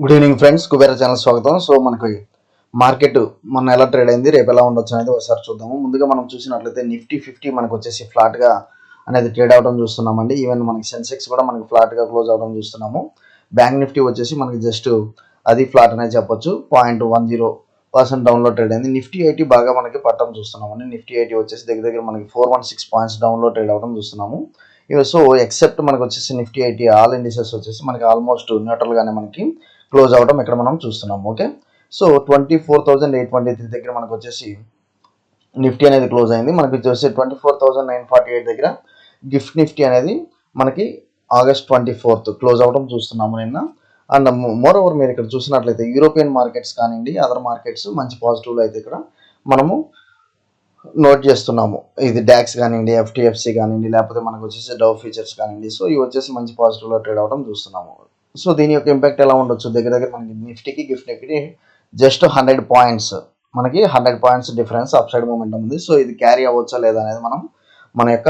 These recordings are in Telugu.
Good evening friends, Kubera channel స్వాగతం. సో మనకి మార్కెట్ మొన్న ఎలా ట్రేడ్ అయింది, రేపు ఎలా ఉండొచ్చు అనేది ఒకసారి చూద్దాము. ముందుగా మనం చూసినట్లయితే నిఫ్టీ 50 మనకు వచ్చేసి ఫ్లాట్గా అనేది ట్రేడ్ అవడం చూస్తున్నామండి. ఈవెన్ మనకి సెన్సెక్స్ కూడా మనకి ఫ్లాట్గా క్లోజ్ అవడం చూస్తున్నాము. బ్యాంక్ నిఫ్టీ వచ్చేసి మనకి జస్ట్ అది ఫ్లాట్ అనేది చెప్పొచ్చు. 0.10% డౌన్లో ట్రేడ్ అయింది. నిఫ్టీ 80 బాగా మనకి పట్టడం చూస్తున్నామండి. నిఫ్టీ 80 వచ్చేసి దగ్గర మనకి 416 పాయింట్స్ డౌన్లో ట్రేడ్ అవడం చూస్తున్నాము. సో ఎక్సెప్ట్ మనకు వచ్చేసి నిఫ్టీ 80 ఆల్ ఇండిసెస్ వచ్చేసి మనకి ఆల్మోస్ట్ న్యూట్రల్గానే మనకి క్లోజ్ అవడం ఇక్కడ మనం చూస్తున్నాం. ఓకే, సో 24,823 దగ్గర మనకు వచ్చేసి నిఫ్టీ అనేది క్లోజ్ అయింది. మనకి వచ్చేసి 24,948 దగ్గర గిఫ్ట్ నిఫ్టీ అనేది మనకి ఆగస్ట్ 24 క్లోజ్ అవడం చూస్తున్నాము నిన్న. అండ్ మోర్ ఓవర్ మీరు ఇక్కడ చూసినట్లయితే యూరోపియన్ మార్కెట్స్ కానివ్వండి, అదర్ మార్కెట్స్ మంచి పాజిటివ్లో అయితే ఇక్కడ మనము నోట్ చేస్తున్నాము. ఇది డాక్స్ కానివ్వండి, ఎఫ్టీఎఫ్సి కానివ్వండి, లేకపోతే మనకు వచ్చేసి డవ్ ఫీచర్స్ కానివ్వండి, సో ఇవి వచ్చేసి మంచి పాజిటివ్లో ట్రేడ్ అవడం చూస్తున్నాము. సో దీని యొక్క ఇంపాక్ట్ ఎలా ఉండొచ్చు, దగ్గర మనకి నిఫ్టీకి గిఫ్ట్ నిఫ్టీ జస్ట్ 100 పాయింట్స్, మనకి 100 points difference up side movement ఉంది. సో ఇది క్యారీ అవ్వచ్చా లేదా అనేది మనం మన యొక్క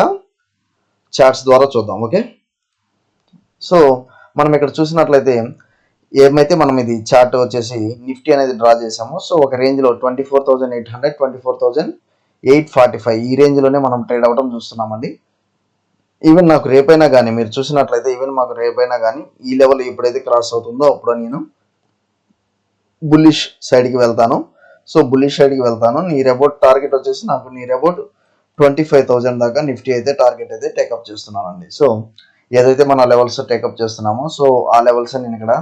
చార్ట్స్ ద్వారా చూద్దాం. ఓకే, సో మనం ఇక్కడ చూసినట్లయితే ఏమైతే మనం ఇది చార్ట్ వచ్చేసి నిఫ్టీ అనేది డ్రా చేసాము. సో ఒక రేంజ్లో 24,800 24,845 ఈ రేంజ్లోనే మనం ట్రేడ్ అవ్వడం చూస్తున్నామండి. ఈవెన్ నాకు రేపైనా కానీ మీరు చూసినట్లయితే ఈవెన్ మాకు రేపైనా కానీ ఈ లెవెల్ ఎప్పుడైతే క్రాస్ అవుతుందో అప్పుడు నేను బుల్లిష్ సైడ్కి వెళ్తాను. సో బుల్లిష్ సైడ్కి వెళ్తాను. నియర్ అబౌట్ టార్గెట్ వచ్చేసి నాకు నియర్ అబౌట్ 25,000 దాకా నిఫ్టీ అయితే టార్గెట్ అయితే టేకప్ చేస్తున్నానండి. సో ఏదైతే మన లెవెల్స్ టేకప్ చేస్తున్నామో సో ఆ లెవెల్స్ నేను ఇక్కడ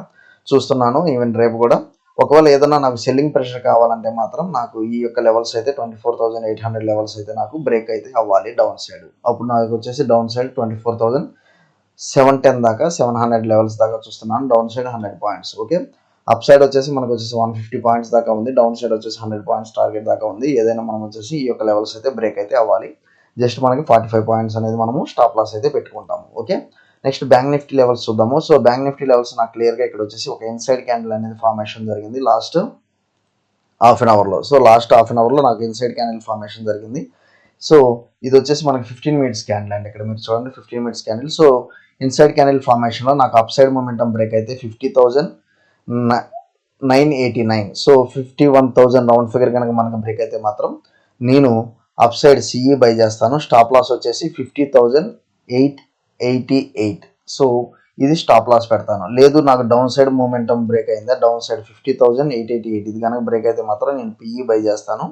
చూస్తున్నాను. ఈవెన్ రేపు కూడా ఒకవేళ ఏదైనా నాకు సెల్లింగ్ ప్రెషర్ కావాలంటే మాత్రం నాకు ఈ యొక్క లెవెల్స్ అయితే 24,800 లెవెల్స్ అయితే నాకు బ్రేక్ అయితే అవ్వాలి డౌన్ సైడ్. అప్పుడు నాకు వచ్చేసి డౌన్ సైడ్ 24,710 దాకా 700 లెవెల్స్ దాకా చూస్తున్నాను. Down side 100 points. Okay, up side వచ్చేసి మనకు వచ్చేసి 150 పాయింట్స్ దాకా ఉంది. డౌన్ సైడ్ వచ్చేసి 100 పాయింట్స్ టార్గెట్ దాకా ఉంది. ఏదైనా మనం వచ్చేసి ఈ యొక్క లెవెల్స్ అయితే బ్రేక్ అయితే అవ్వాలి. జస్ట్ మనకి 45 పాయింట్స్ అనేది మనము స్టాప్ లాస్ అయితే పెట్టుకుంటాము. Okay, next bank Nifty levels చూద్దాము. సో బ్యాంక్ నిఫ్టీ లెవెల్స్ నాకు క్లియర్గా ఇక్కడ వచ్చేసి ఒక ఇన్సైడ్ క్యాండిల్ అనేది ఫార్మేషన్ జరిగింది లాస్ట్ హాఫ్ అన్ అవర్లో. సో లాస్ట్ హాఫ్ అన్ అవర్లో నాకు ఇన్సైడ్ క్యాండిల్ ఫార్మేషన్ జరిగింది. సో ఇది వచ్చేసి మనకి 15 మినిట్స్ క్యాండిల్ అండి. ఇక్కడ మీరు చూడండి 15 minutes candle. So inside candle ఫార్మేషన్లో నాకు అప్ సైడ్ మూమెంటం బ్రేక్ అయితే 50,989. సో 51,000 రౌండ్ ఫిగర్ కనుక మనకు బ్రేక్ అయితే మాత్రం నేను అప్ సైడ్ సిఈ బై చేస్తాను. స్టాప్ లాస్ వచ్చేసి 50,888. సో ఇది స్టాప్ లాస్ పెడతాను. లేదు నాకు డౌన్ సైడ్ మూమెంటం బ్రేక్ అయిందా, డౌన్ సైడ్ 50,888 ఇది కనుక బ్రేక్ అయితే మాత్రం నేను పిఈ బై చేస్తాను.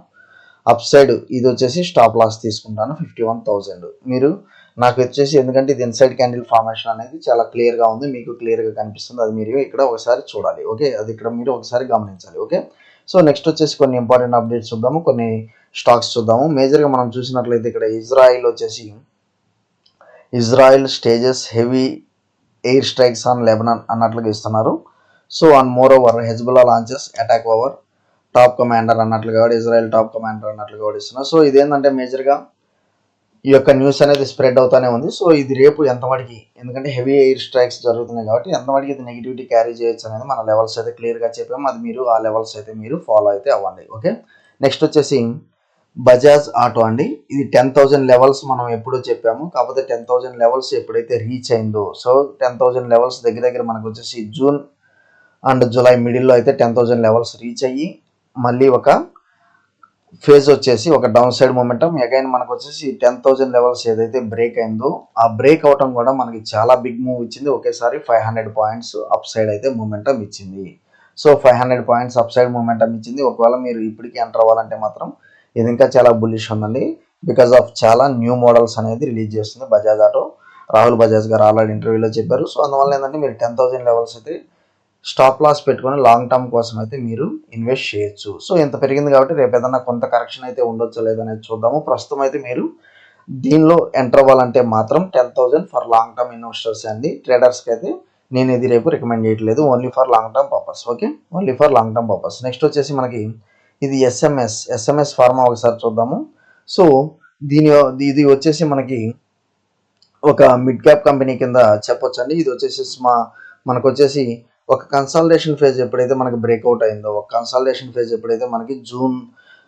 అప్ సైడ్ ఇది వచ్చేసి స్టాప్ లాస్ తీసుకుంటాను 51,000. మీరు నాకు వచ్చేసి ఎందుకంటే ఇది ఇన్సైడ్ క్యాండిల్ ఫార్మేషన్ అనేది చాలా క్లియర్గా ఉంది, మీకు క్లియర్గా కనిపిస్తుంది. అది మీరు ఇక్కడ ఒకసారి చూడాలి. ఓకే, అది ఇక్కడ మీరు ఒకసారి గమనించాలి. ఓకే, సో నెక్స్ట్ వచ్చేసి కొన్ని ఇంపార్టెంట్ అప్డేట్స్ చూద్దాము, కొన్ని స్టాక్స్ చూద్దాము. మేజర్గా మనం చూసినట్లయితే ఇక్కడ Israel stages heavy air strikes on Lebanon అన్నట్లుగా ఇస్తున్నారు. So and more over Hezbollah launches attack over top commander అన్నట్లుగా కూడా ఇజ్రాయెల్ టాప్ కమాండర్ అన్నట్లుగా కూడా ఇస్తున్నారు. సో ఇదేంటంటే మేజర్గా ఈ యొక్క న్యూస్ అనేది స్ప్రెడ్ అవుతానే ఉంది. సో ఇది రేపు ఎంతవరకు, ఎందుకంటే హెవీ ఎయిర్ స్ట్రైక్స్ జరుగుతున్నాయి కాబట్టి ఎంతవరకు ఇది నెగిటివిటీ క్యారీ చేయొచ్చు అనేది మన లెవెల్స్ అయితే క్లియర్గా చెప్పాము. అది మీరు ఆ లెవెల్స్ అయితే మీరు ఫాలో అయితే అవ్వండి. ఓకే, నెక్స్ట్ వచ్చేసి బజాజ్ ఆటో అండి. ఇది 10,000 లెవెల్స్ మనం ఎప్పుడో చెప్పాము, కాకపోతే 10,000 లెవెల్స్ ఎప్పుడైతే రీచ్ అయిందో సో 10,000 లెవెల్స్ దగ్గర మనకు వచ్చేసి జూన్ అండ్ జూలై మిడిల్లో అయితే 10,000 లెవెల్స్ రీచ్ అయ్యి మళ్ళీ ఒక ఫేజ్ వచ్చేసి ఒక డౌన్ సైడ్ మూమెంటం అగైన్ మనకు వచ్చేసి 10,000 లెవెల్స్ ఏదైతే బ్రేక్ అయిందో ఆ బ్రేక్ అవటం కూడా మనకి చాలా బిగ్ మూవ్ ఇచ్చింది. ఒకేసారి 500 పాయింట్స్ అప్ సైడ్ అయితే మూమెంటం ఇచ్చింది. So 500 points up side momentum ఇచ్చింది. ఒకవేళ మీరు ఇప్పటికీ ఎంటర్ అవ్వాలంటే మాత్రం ఇది ఇంకా చాలా బుల్లిష్ ఉందండి. బికాజ్ ఆఫ్ చాలా న్యూ మోడల్స్ అనేది రిలీజ్ చేస్తుంది బజాజ్ ఆటో. రాహుల్ బజాజ్ గారు ఆల్రెడీ ఇంటర్వ్యూలో చెప్పారు. సో అందువల్ల ఏంటంటే మీరు 10,000 లెవెల్స్ అయితే స్టాప్ లాస్ పెట్టుకొని లాంగ్ టర్మ్ కోసం అయితే మీరు ఇన్వెస్ట్ చేయొచ్చు. సో ఇంత పెరిగింది కాబట్టి రేపు ఏదన్నా కొంత కరెక్షన్ అయితే ఉండొచ్చో లేదనేది చూద్దాము. ప్రస్తుతం అయితే మీరు దీనిలో ఎంటర్ అవ్వాలంటే మాత్రం 10,000 ఫర్ లాంగ్ టర్మ్ ఇన్వెస్టర్స్ అండి. ట్రేడర్స్కి అయితే నేను ఇది రేపు రికమెండ్ చేయట్లేదు, only for long term purpose. Okay, only for long term purpose. Next వచ్చేసి మనకి ఇది ఎస్ఎంఎస్ ఫార్మా ఒకసారి చూద్దాము. సో ఇది వచ్చేసి మనకి ఒక మిడ్ క్యాప్ కంపెనీ కింద చెప్పొచ్చు అండి. ఇది వచ్చేసి మనకు వచ్చేసి ఒక కన్సాలిడేషన్ ఫేజ్ ఎప్పుడైతే మనకి బ్రేక్అవుట్ అయిందో, ఒక కన్సాలిడేషన్ ఫేజ్ ఎప్పుడైతే మనకి జూన్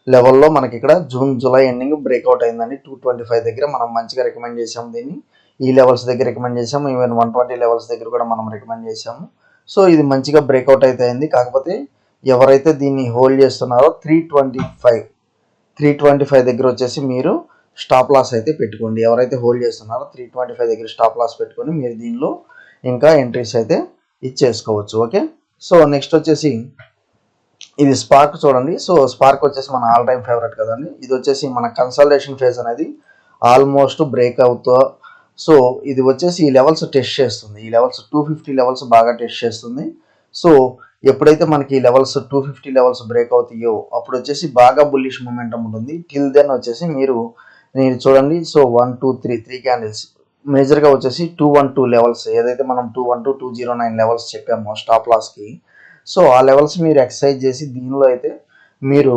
లెవెల్లో మనకి ఇక్కడ జూన్ జూలై ఎండింగ్ బ్రేక్అవుట్ అయిందండి. 225 దగ్గర మనం మంచిగా రికమెండ్ చేసాము దీన్ని. ఈ లెవెల్స్ దగ్గర రికమెండ్ చేసాము. ఈవెన్ 120 లెవెల్స్ దగ్గర కూడా మనం రికమెండ్ చేసాము. సో ఇది మంచిగా బ్రేక్అవుట్ అయితే అయింది. కాకపోతే ఎవరైతే దీన్ని హోల్డ్ చేస్తున్నారో 325 దగ్గర వచ్చేసి మీరు స్టాప్ లాస్ అయితే పెట్టుకోండి. ఎవరైతే హోల్డ్ చేస్తున్నారో 325 దగ్గర స్టాప్ లాస్ పెట్టుకొని మీరు దీనిలో ఇంకా ఎంట్రీస్ అయితే ఇచ్చేసుకోవచ్చు. ఓకే, సో నెక్స్ట్ వచ్చేసి ఇది స్పార్క్ చూడండి. సో స్పార్క్ వచ్చేసి మన ఆల్ టైమ్ ఫేవరెట్ కదండి. ఇది వచ్చేసి మన కన్సల్టేషన్ ఫేజ్ అనేది ఆల్మోస్ట్ బ్రేక్ అవుతా, సో ఇది వచ్చేసి ఈ లెవెల్స్ టెస్ట్ చేస్తుంది. ఈ లెవెల్స్ 250 లెవెల్స్ బాగా టెస్ట్ చేస్తుంది. సో ఎప్పుడైతే మనకి ఈ లెవెల్స్ 250 లెవెల్స్ బ్రేక్ అవుతాయో అప్పుడు వచ్చేసి బాగా బుల్లిష్ మూమెంటం ఉంటుంది. టిల్ దెన్ వచ్చేసి మీరు చూడండి. సో 1 2 3 క్యాండిల్స్ మేజర్గా వచ్చేసి 212 లెవెల్స్, ఏదైతే మనం 212 209 లెవెల్స్ చెప్పామో స్టాప్ లాస్కి, సో ఆ లెవెల్స్ మీరు ఎక్సర్సైజ్ చేసి దీనిలో అయితే మీరు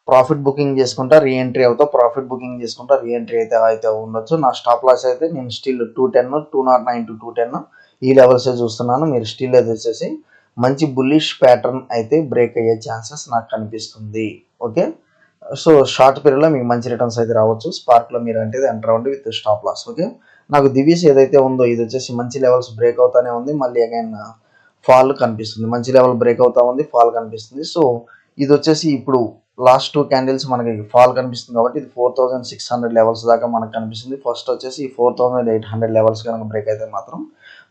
ప్రాఫిట్ బుకింగ్ చేసుకుంటా రీఎంట్రీ అవుతా, ప్రాఫిట్ బుకింగ్ చేసుకుంటా రీఎంట్రీ అయితే ఉండొచ్చు. నా స్టాప్ లాస్ అయితే నేను స్టిల్ 210 209 to 210 ఈ లెవెల్స్ చూస్తున్నాను. మీరు స్టిల్ అయితే వచ్చేసి మంచి బుల్లిష్ ప్యాటర్న్ అయితే బ్రేక్ అయ్యే ఛాన్సెస్ నాకు కనిపిస్తుంది. ఓకే, సో షార్ట్ పీరియడ్లో మీకు మంచి రిటర్న్స్ అయితే రావచ్చు. స్పార్క్లో మీరు అంటే ఎంటర్ అవ్వండి విత్ స్టాప్ లాస్. ఓకే, నాకు దివీస్ ఏదైతే ఉందో ఇది వచ్చేసి మంచి లెవెల్స్ బ్రేక్ అవుతానే ఉంది, మళ్ళీ అగైన్ ఫాల్ కనిపిస్తుంది. మంచి లెవెల్ బ్రేక్ అవుతా ఉంది, ఫాల్ కనిపిస్తుంది. సో ఇది వచ్చేసి ఇప్పుడు లాస్ట్ 2 క్యాండిల్స్ మనకి ఫాల్ కనిపిస్తుంది కాబట్టి ఇది 4600 లెవెల్స్ దాకా మనకు కనిపిస్తుంది. ఫస్ట్ వచ్చేసి 4800 లెవెల్స్ కనుక బ్రేక్ అయితే మాత్రం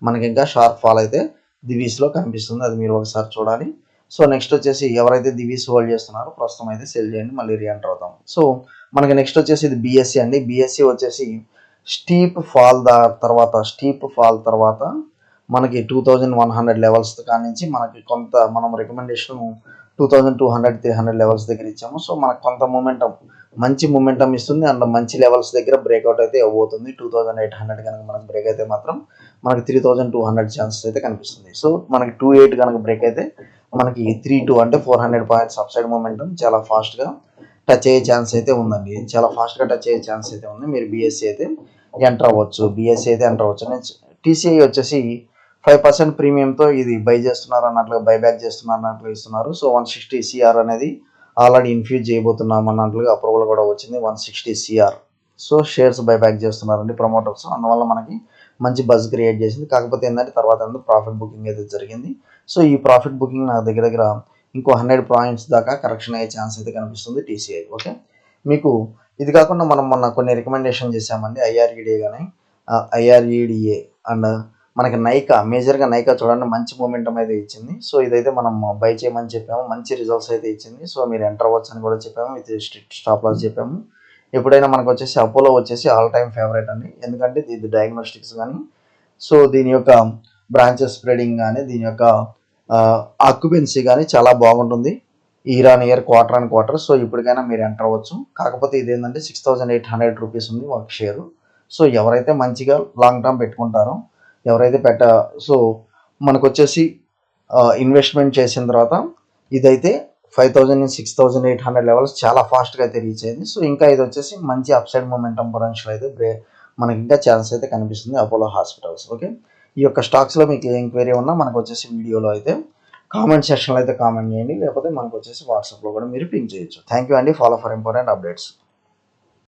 మనకి ఇంకా షార్ప్ ఫాల్ అయితే దివీస్లో కనిపిస్తుంది. అది మీరు ఒకసారి చూడాలి. సో నెక్స్ట్ వచ్చేసి ఎవరైతే దివీస్ హోల్డ్ చేస్తున్నారో ప్రస్తుతం అయితే సెల్ చేయండి, మళ్ళీ రీఎంటర్ అవుతాం. సో మనకి నెక్స్ట్ వచ్చేసి ఇది బిఎస్సి అండి. బిఎస్సి వచ్చేసి స్టీప్ ఫాల్ తర్వాత మనకి 2100 లెవెల్స్ కానించి మనకి కొంత మనం రికమెండేషన్ 2200 300 లెవెల్స్ దగ్గర ఇచ్చాము. సో మనకు కొంత మూమెంటం, మంచి మూమెంటం ఇస్తుంది అండ్ మంచి లెవెల్స్ దగ్గర బ్రేక్అవుట్ అయితే అవ్వబోతుంది. 2800 కనుక మనకు బ్రేక్ అయితే మాత్రం మనకి 3200 ఛాన్సెస్ అయితే కనిపిస్తుంది. సో మనకి 28 కనుక బ్రేక్ అయితే మనకి 32 అంటే 400 పాయింట్స్ అప్ సైడ్ మూమెంటం చాలా ఫాస్ట్గా టచ్ అయ్యే ఛాన్స్ అయితే ఉందండి. చాలా ఫాస్ట్గా టచ్ అయ్యే ఛాన్స్ అయితే ఉంది. మీరు బీఎస్సీ అయితే ఎంటర్ అవ్వచ్చు. నేను టీసీఐ వచ్చేసి 5% ప్రీమియంతో ఇది బై చేస్తున్నారు అన్నట్లుగా, బైబ్యాక్ చేస్తున్నారు అన్నట్లుగా ఇస్తున్నారు. సో 160 సిఆర్ అనేది ఆల్రెడీ ఇన్ఫ్యూజ్ చేయబోతున్నాం అన్నట్లుగా అప్రూవల్ కూడా వచ్చింది. 160 సిఆర్. సో షేర్స్ బైబ్యాక్ చేస్తున్నారండి ప్రమోటర్స్. అందువల్ల మనకి మంచి బజ్ క్రియేట్ చేసింది. కాకపోతే ఏంటంటే తర్వాత ప్రాఫిట్ బుకింగ్ అయితే జరిగింది. సో ఈ ప్రాఫిట్ బుకింగ్ నా దగ్గర ఇంకో 100 పాయింట్స్ దాకా కరెక్షన్ అయ్యే ఛాన్స్ అయితే కనిపిస్తుంది టీసీఐ. ఓకే, మీకు ఇది కాకుండా మనం మొన్న కొన్ని రికమెండేషన్ చేసామండి. ఐఆర్ఈడిఏ అండ్ మనకి నైకా, మేజర్గా నైకా చూడండి మంచి మూమెంటం అయితే ఇచ్చింది. సో ఇదైతే మనం బై చేయమని చెప్పాము, మంచి రిజల్ట్స్ అయితే ఇచ్చింది. సో మీరు ఎంటర్ అవ్వచ్చు అని కూడా చెప్పాము, విత్ స్ట్రిక్ట్ స్టాప్ లాస్ చెప్పాము. ఎప్పుడైనా మనకు వచ్చేసి అపోలో వచ్చేసి ఆల్ టైమ్ ఫేవరెట్ అండి. ఎందుకంటే ఇది డయాగ్నోస్టిక్స్ కానీ, సో దీని యొక్క బ్రాంచెస్ స్ప్రెడింగ్ కానీ, దీని యొక్క ఆక్యుపెన్సీ కానీ చాలా బాగుంటుంది year on year, quarter. So ఇప్పటికైనా మీరు ఎంటర్ అవ్వచ్చు. కాకపోతే ఇదేంటంటే 6800 రూపీస్ ఉంది ఒక షేరు. సో ఎవరైతే మంచిగా లాంగ్ టర్మ్ పెట్టుకుంటారో, సో మనకు వచ్చేసి ఇన్వెస్ట్మెంట్ చేసిన తర్వాత ఇదైతే 5000 6800 లెవెల్స్ చాలా ఫాస్ట్గా అయితే రీచ్ అయింది. సో ఇంకా ఇది వచ్చేసి మంచి అప్సైడ్ మూమెంటం పొటెన్షియల్ అయితే మనకి ఇంకా ఛాన్స్ అయితే కనిపిస్తుంది అపోలో హాస్పిటల్స్. ఓకే, ఈ యొక్క స్టాక్స్లో మీకు ఏ ఎంక్వైరీ ఉన్నా మనకు వచ్చేసి వీడియోలో అయితే కామెంట్ సెక్షన్లో అయితే కామెంట్ చేయండి, లేకపోతే మనకు వచ్చేసి వాట్సాప్లో కూడా మీరు పింక్ చేయొచ్చు. థ్యాంక్ యూ అండి. Follow for important updates.